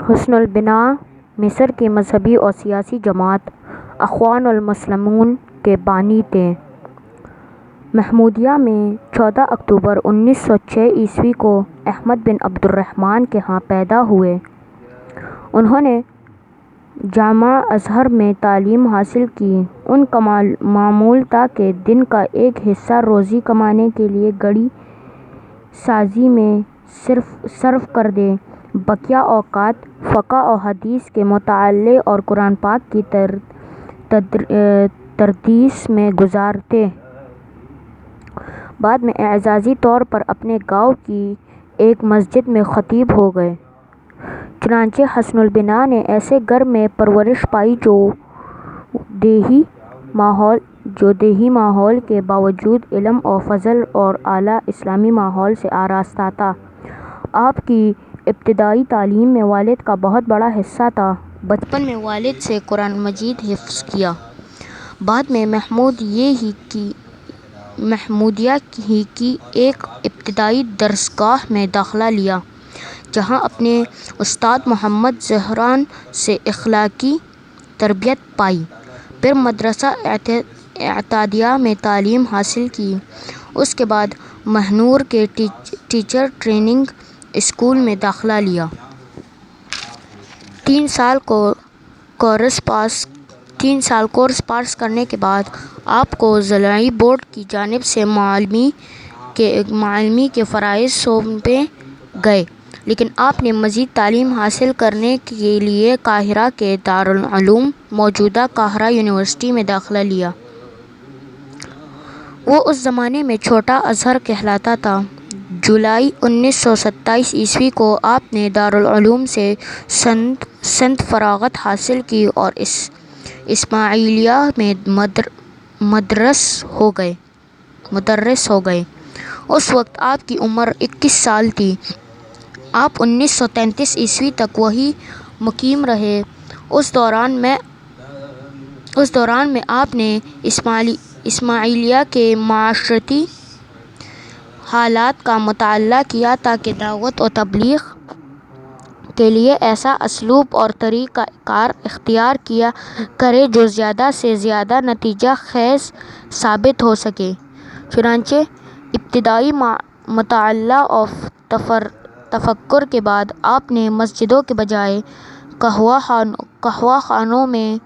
حسن Al Banna مصر کی مذہبی اور سیاسی جماعت اخوان المسلمون کے بانی تھے۔ محمودیہ میں 14 اکتوبر 1906 عیسوی کو احمد بن عبد الرحمن کے ہاں پیدا ہوئے۔ انہوں نے جامعہ ازہر میں تعلیم حاصل کی۔ ان کا معمول تھا کہ دن کا ایک حصہ روزی کمانے کے لیے گڑی سازی میں صرف کر دیں، بقیہ اوقات فقہ و حدیث کے مطالعے اور قرآن پاک کی تدریس میں گزارتے۔ بعد میں اعزازی طور پر اپنے گاؤں کی ایک مسجد میں خطیب ہو گئے۔ چنانچہ حسن البنا نے ایسے گھر میں پرورش پائی جو دیہی ماحول کے باوجود علم و فضل اور اعلیٰ اسلامی ماحول سے آراستہ تھا۔ آپ کی ابتدائی تعلیم میں والد کا بہت بڑا حصہ تھا۔ بچپن میں والد سے قرآن مجید حفظ کیا۔ بعد میں محمودیہ ہی کی ایک ابتدائی درسگاہ میں داخلہ لیا، جہاں اپنے استاد محمد زہران سے اخلاقی تربیت پائی۔ پھر مدرسہ اعدادیہ میں تعلیم حاصل کی۔ اس کے بعد مہنور کے ٹیچر ٹریننگ اسکول میں داخلہ لیا۔ 3 سال کورس پاس کرنے کے بعد آپ کو ضلعی بورڈ کی جانب سے معلمی کے فرائض سونپے گئے، لیکن آپ نے مزید تعلیم حاصل کرنے کے لیے قاہرہ کے دارالعلوم موجودہ قاہرہ یونیورسٹی میں داخلہ لیا۔ وہ اس زمانے میں چھوٹا ازہر کہلاتا تھا۔ جولائی 1927 عیسوی کو آپ نے دارالعلوم سے سند فراغت حاصل کی اور اسماعیلیہ میں مدرس ہو گئے۔ اس وقت آپ کی عمر 21 سال تھی۔ آپ 1933 عیسوی تک وہیں مقیم رہے۔ اس دوران میں آپ نے اسماعیلیہ کے معاشرتی حالات کا مطالعہ کیا تاکہ دعوت و تبلیغ کے لیے ایسا اسلوب اور طریقہ کار اختیار کیا کرے جو زیادہ سے زیادہ نتیجہ خیز ثابت ہو سکے۔ چنانچہ ابتدائی مطالعہ و تفکر کے بعد آپ نے مسجدوں کے بجائے قہوہ خانوں میں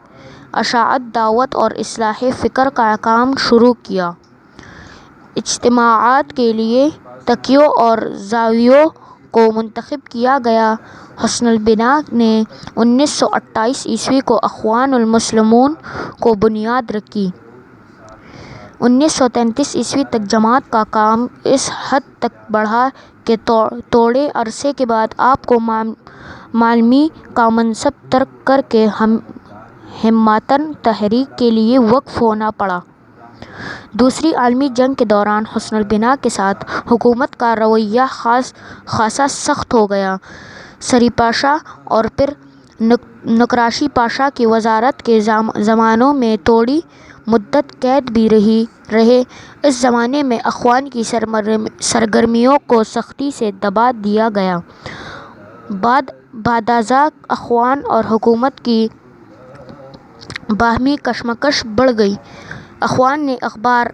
اشاعت، دعوت اور اصلاح فکر کا کام شروع کیا۔ اجتماعات کے لیے تکیوں اور زاویوں کو منتخب کیا گیا۔ حسن البنا نے 1928 عیسوی کو اخوان المسلمون کو بنیاد رکھی۔ 1933 عیسوی تک جماعت کا کام اس حد تک بڑھا کہ تھوڑے عرصے کے بعد آپ کو معلمی کا منصب ترک کر کے ہمتاً تحریک کے لیے وقف ہونا پڑا۔ دوسری عالمی جنگ کے دوران حسن البنا کے ساتھ حکومت کا رویہ خاصا سخت ہو گیا۔ سری پاشا اور پھر نقراشی پاشا کی وزارت کے زمانوں میں تھوڑی مدت قید بھی رہے۔ اس زمانے میں اخوان کی سرگرمیوں کو سختی سے دبا دیا گیا۔ بعدازاں اخوان اور حکومت کی باہمی کشمکش بڑھ گئی۔ اخوان نے اخبار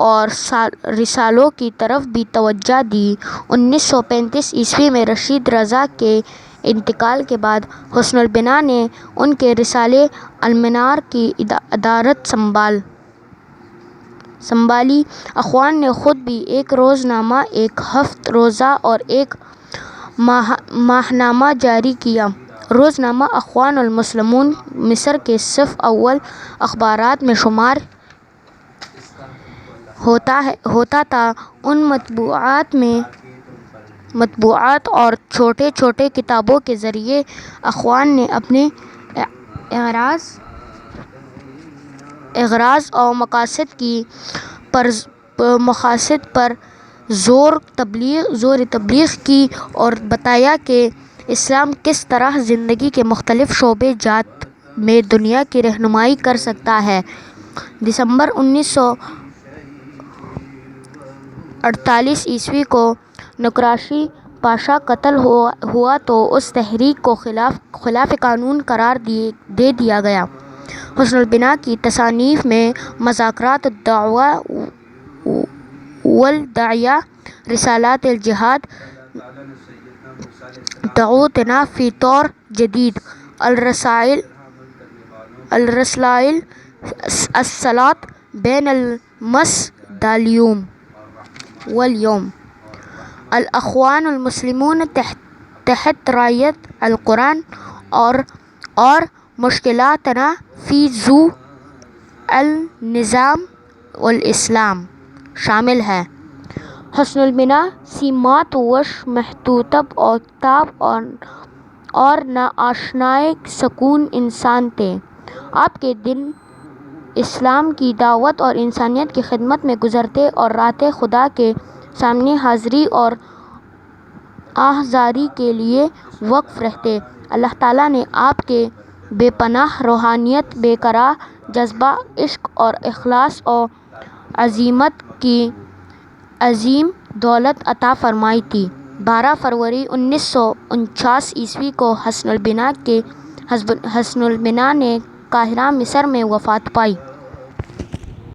اور رسالوں کی طرف بھی توجہ دی۔ 1935 عیسوی میں رشید رضا کے انتقال کے بعد حسن البنا نے ان کے رسالے المنار کی ادارت سنبھالی۔ اخوان نے خود بھی ایک روزنامہ، ایک ہفتہ روزہ اور ایک ماہنامہ جاری کیا۔ روزنامہ اخوان المسلمون مصر کے صف اول اخبارات میں شمار ہوتا تھا۔ ان مطبوعات اور چھوٹے چھوٹے کتابوں کے ذریعے اخوان نے اپنے اغراض و مقاصد پر زور تبلیغ کی اور بتایا کہ اسلام کس طرح زندگی کے مختلف شعبے جات میں دنیا کی رہنمائی کر سکتا ہے۔ دسمبر 1948 عیسوی کو نقراشی پاشا قتل ہوا تو اس تحریک کو خلاف قانون قرار دے دیا گیا۔ حسن البنا کی تصانیف میں مذاکرات الدعوہ والدعیہ، رسالات الجہاد، دعوتنا فی طور جدید، الرسائل الثلاث بین المسد والیوم، الاخوان المسلمون تحت رایت القرآن اور مشکلاتنا فی ضوء النظام والاسلام شامل ہے۔ حسن البنا سیمات وش محتوطب اوتاب اور ناآشنائے سکون انسان تھے۔ آپ کے دن اسلام کی دعوت اور انسانیت کی خدمت میں گزرتے اور راتیں خدا کے سامنے حاضری اور آہذاری کے لیے وقف رہتے۔ اللہ تعالیٰ نے آپ کے بے پناہ روحانیت، بے کرار جذبہ، عشق اور اخلاص و عزیمت کی عظیم دولت عطا فرمائی تھی۔ 12 فروری 1949 عیسوی کو حسن البنا نے قاہرہ مصر میں وفات پائی۔